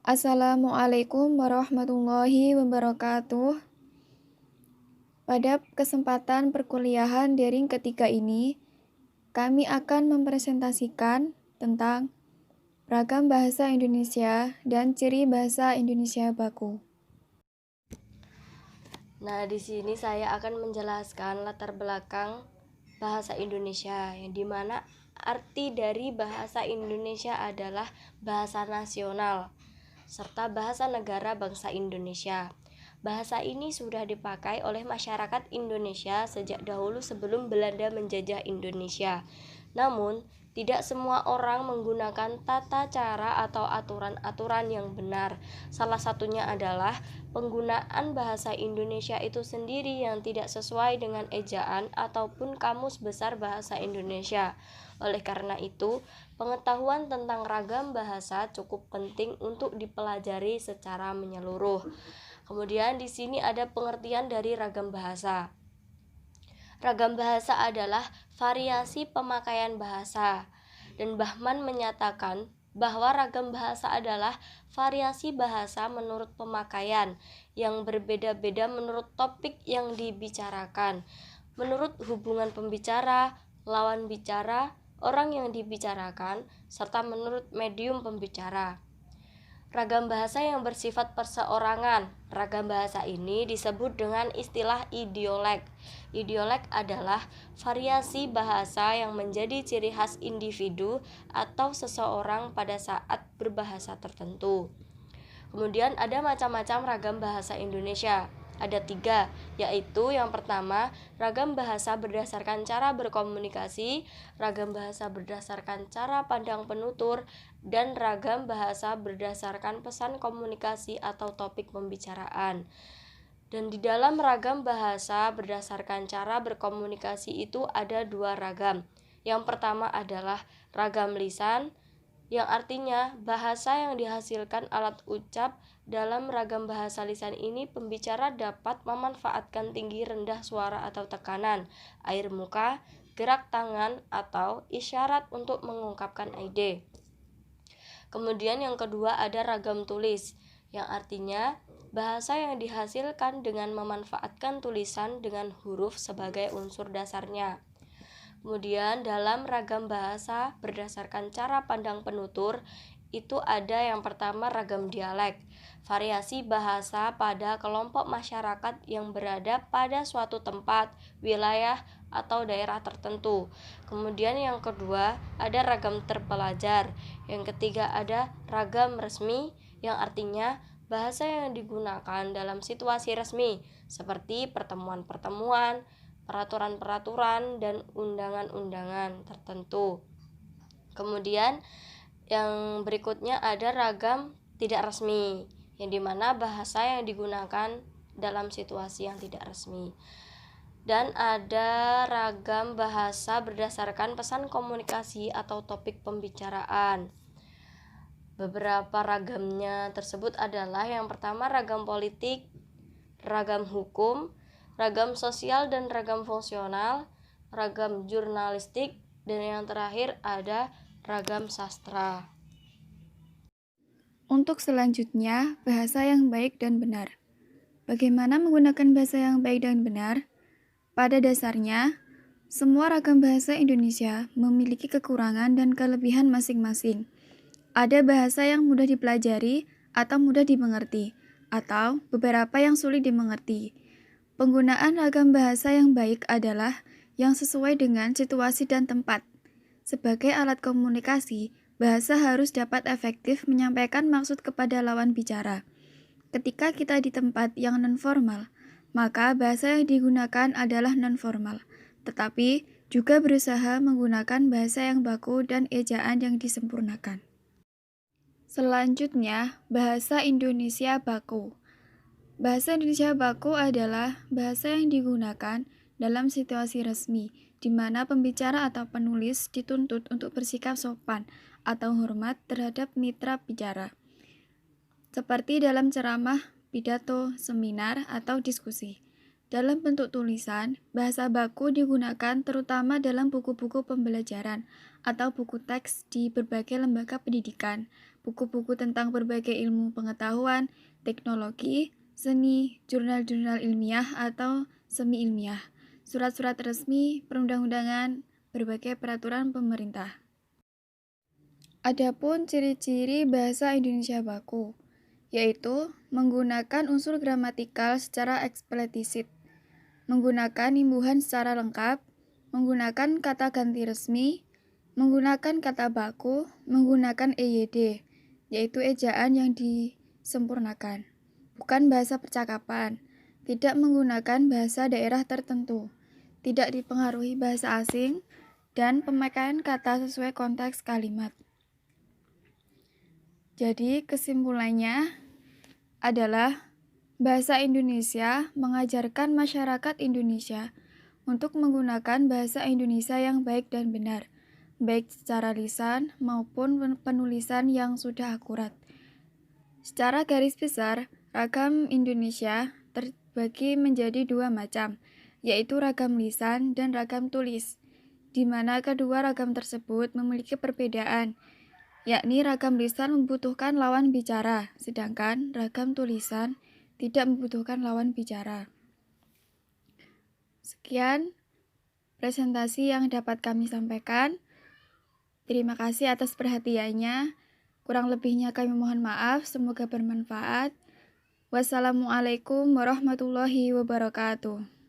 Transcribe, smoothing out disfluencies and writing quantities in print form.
Assalamualaikum warahmatullahi wabarakatuh. Pada kesempatan perkuliahan daring ketiga ini, kami akan mempresentasikan tentang ragam bahasa Indonesia dan ciri bahasa Indonesia baku. Nah, di sini saya akan menjelaskan latar belakang bahasa Indonesia, yang dimana arti dari bahasa Indonesia adalah bahasa nasional serta bahasa negara bangsa Indonesia. Bahasa ini sudah dipakai oleh masyarakat Indonesia sejak dahulu sebelum Belanda menjajah Indonesia. Namun, tidak semua orang menggunakan tata cara atau aturan-aturan yang benar. Salah satunya adalah penggunaan bahasa Indonesia itu sendiri yang tidak sesuai dengan ejaan ataupun kamus besar bahasa Indonesia. Oleh karena itu, pengetahuan tentang ragam bahasa cukup penting untuk dipelajari secara menyeluruh. Kemudian di sini ada pengertian dari ragam bahasa. Ragam bahasa adalah variasi pemakaian bahasa, dan Bahman menyatakan bahwa ragam bahasa adalah variasi bahasa menurut pemakaian yang berbeda-beda menurut topik yang dibicarakan, menurut hubungan pembicara, lawan bicara, orang yang dibicarakan, serta menurut medium pembicara. Ragam bahasa yang bersifat perseorangan. Ragam bahasa ini disebut dengan istilah idiolek. Idiolek adalah variasi bahasa yang menjadi ciri khas individu atau seseorang pada saat berbahasa tertentu. Kemudian ada macam-macam ragam bahasa Indonesia. Ada 3, yaitu yang pertama, ragam bahasa berdasarkan cara berkomunikasi, ragam bahasa berdasarkan cara pandang penutur, dan ragam bahasa berdasarkan pesan komunikasi atau topik pembicaraan. Dan di dalam ragam bahasa berdasarkan cara berkomunikasi itu ada 2 ragam. Yang pertama adalah ragam lisan, yang artinya bahasa yang dihasilkan alat ucap. Dalam ragam bahasa lisan ini, pembicara dapat memanfaatkan tinggi rendah suara atau tekanan, air muka, gerak tangan, atau isyarat untuk mengungkapkan ide. Kemudian yang kedua ada ragam tulis, yang artinya bahasa yang dihasilkan dengan memanfaatkan tulisan dengan huruf sebagai unsur dasarnya. Kemudian dalam ragam bahasa berdasarkan cara pandang penutur itu ada yang pertama ragam dialek, variasi bahasa pada kelompok masyarakat yang berada pada suatu tempat, wilayah, atau daerah tertentu. Kemudian yang kedua ada ragam terpelajar. Yang ketiga ada ragam resmi, yang artinya bahasa yang digunakan dalam situasi resmi seperti pertemuan-pertemuan, peraturan-peraturan, dan undangan-undangan tertentu. Kemudian yang berikutnya ada ragam tidak resmi, yang dimana bahasa yang digunakan dalam situasi yang tidak resmi. Dan ada ragam bahasa berdasarkan pesan komunikasi atau topik pembicaraan. Beberapa ragamnya tersebut adalah yang pertama ragam politik, ragam hukum, ragam sosial dan ragam fungsional, ragam jurnalistik, dan yang terakhir ada ragam sastra. Untuk selanjutnya, bahasa yang baik dan benar. Bagaimana menggunakan bahasa yang baik dan benar? Pada dasarnya, semua ragam bahasa Indonesia memiliki kekurangan dan kelebihan masing-masing. Ada bahasa yang mudah dipelajari atau mudah dimengerti, atau beberapa yang sulit dimengerti. Penggunaan ragam bahasa yang baik adalah yang sesuai dengan situasi dan tempat. Sebagai alat komunikasi, bahasa harus dapat efektif menyampaikan maksud kepada lawan bicara. Ketika kita di tempat yang non-formal, maka bahasa yang digunakan adalah non-formal, tetapi juga berusaha menggunakan bahasa yang baku dan ejaan yang disempurnakan. Selanjutnya, bahasa Indonesia baku. Bahasa Indonesia baku adalah bahasa yang digunakan dalam situasi resmi, di mana pembicara atau penulis dituntut untuk bersikap sopan atau hormat terhadap mitra bicara, seperti dalam ceramah, pidato, seminar, atau diskusi. Dalam bentuk tulisan, bahasa baku digunakan terutama dalam buku-buku pembelajaran atau buku teks di berbagai lembaga pendidikan, buku-buku tentang berbagai ilmu pengetahuan, teknologi, seni, jurnal-jurnal ilmiah atau semi-ilmiah, surat-surat resmi, perundang-undangan, berbagai peraturan pemerintah. Adapun ciri-ciri bahasa Indonesia baku, yaitu menggunakan unsur gramatikal secara eksplisit, menggunakan imbuhan secara lengkap, menggunakan kata ganti resmi, menggunakan kata baku, menggunakan EYD, yaitu ejaan yang disempurnakan, bukan bahasa percakapan, tidak menggunakan bahasa daerah tertentu, tidak dipengaruhi bahasa asing, dan pemakaian kata sesuai konteks kalimat. Jadi kesimpulannya adalah bahasa Indonesia mengajarkan masyarakat Indonesia untuk menggunakan bahasa Indonesia yang baik dan benar, baik secara lisan maupun penulisan yang sudah akurat. Secara garis besar, ragam Indonesia terbagi menjadi dua macam, yaitu ragam lisan dan ragam tulis, di mana kedua ragam tersebut memiliki perbedaan, yakni ragam lisan membutuhkan lawan bicara, sedangkan ragam tulisan tidak membutuhkan lawan bicara. Sekian presentasi yang dapat kami sampaikan. Terima kasih atas perhatiannya. Kurang lebihnya kami mohon maaf, semoga bermanfaat. Wassalamualaikum warahmatullahi wabarakatuh.